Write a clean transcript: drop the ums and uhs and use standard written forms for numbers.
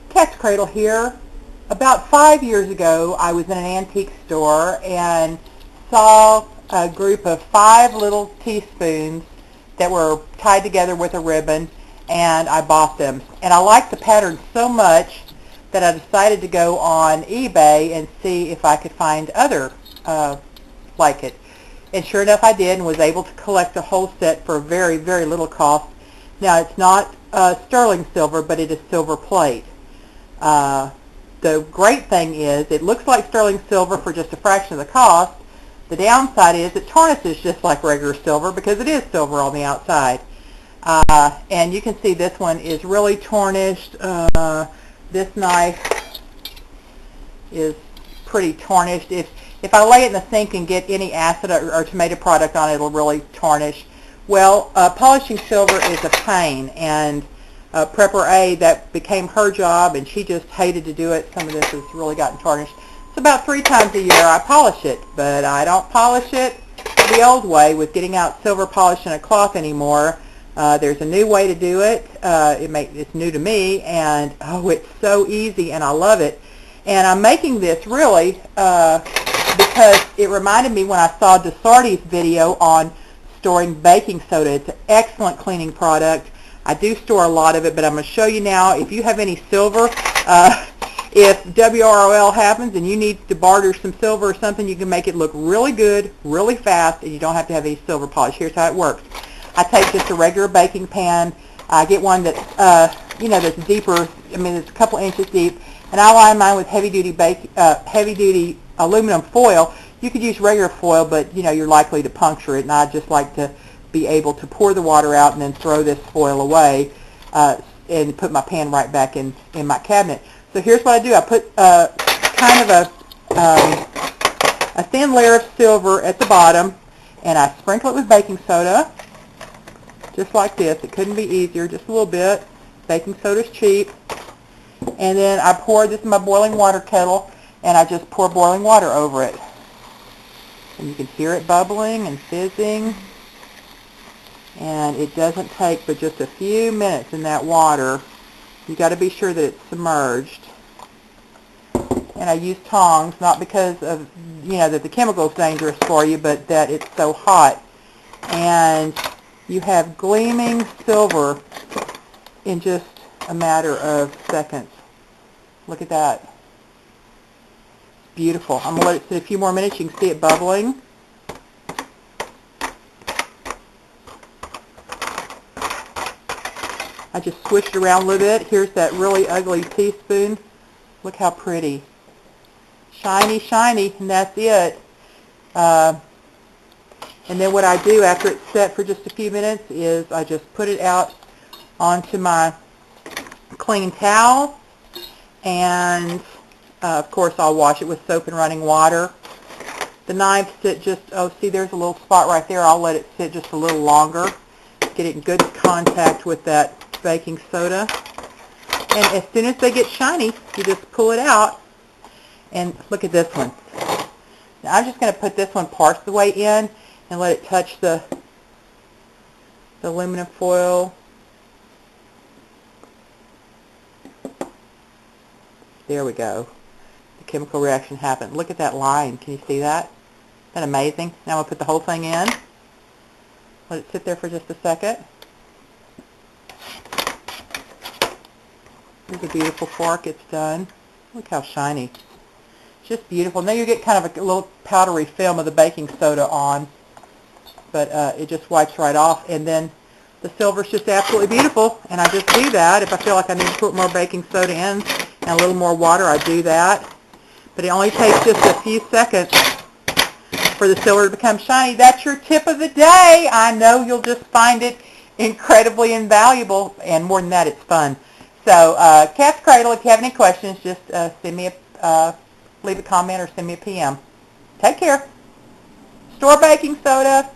Katzcradul here. About 5 years ago, I was in an antique store and saw a group of 5 little teaspoons that were tied together with a ribbon, and I bought them. And I liked the pattern so much that I decided to go on eBay and see if I could find other like it. And sure enough, I did, and was able to collect a whole set for a very, very little cost. Now, it's not sterling silver, but it is silver plate. The great thing is it looks like sterling silver for just a fraction of the cost. The downside is it tarnishes just like regular silver because it is silver on the outside. And you can see this one is really tarnished. This knife is pretty tarnished. If I lay it in the sink and get any acid or tomato product on it, it'll really tarnish. Well, polishing silver is a pain, and Prepper A, that became her job, and she just hated to do it. Some of this has really gotten tarnished. So about 3 times a year I polish it, but I don't polish it the old way with getting out silver polish in a cloth anymore. There's a new way to do it. It's new to me, and oh, it's so easy, and I love it. And I'm making this really because it reminded me when I saw DeSardi's video on storing baking soda. It's an excellent cleaning product. I do store a lot of it, but I'm going to show you now. If you have any silver, if WROL happens and you need to barter some silver or something, you can make it look really good, really fast, and you don't have to have any silver polish. Here's how it works. I take just a regular baking pan. I get one that's, that's deeper. I mean, it's a couple inches deep, and I line mine with heavy-duty aluminum foil. You could use regular foil, but you're likely to puncture it, and I just like to be able to pour the water out and then throw this foil away and put my pan right back in my cabinet. So here's what I do. I put kind of a thin layer of silver at the bottom, and I sprinkle it with baking soda, just like this. It couldn't be easier, just a little bit. Baking soda's cheap. And then I pour this in my boiling water kettle, and I just pour boiling water over it. And you can hear it bubbling and fizzing. And it doesn't take but just a few minutes in that water. You got to be sure that it's submerged. And I use tongs, not because of that the chemical is dangerous for you, but that it's so hot. And you have gleaming silver in just a matter of seconds. Look at that. It's beautiful. I'm going to let it sit a few more minutes. You can see it bubbling. I just swished around a little bit. Here's that really ugly teaspoon. Look how pretty. Shiny, shiny, and that's it. And then what I do after it's set for just a few minutes is I just put it out onto my clean towel, and of course I'll wash it with soap and running water. The knives sit just, see there's a little spot right there. I'll let it sit just a little longer. Get it in good contact with that baking soda, and as soon as they get shiny, you just pull it out. And look at this one. Now I'm just going to put this one parts of the way in and let it touch the aluminum foil. There we go. The chemical reaction happened. Look at that line. Can you see that? Isn't that amazing? Now I'm going to put the whole thing in. Let it sit there for just a second. Here's a beautiful fork. It's done. Look how shiny. It's just beautiful. Now you get kind of a little powdery film of the baking soda on, but it just wipes right off. And then the silver's just absolutely beautiful. And I just do that. If I feel like I need to put more baking soda in and a little more water, I do that. But it only takes just a few seconds for the silver to become shiny. That's your tip of the day. I know you'll just find it incredibly invaluable, and more than that, it's fun. So, Katzcradul, if you have any questions, just send me leave a comment or send me a PM. Take care. Store baking soda.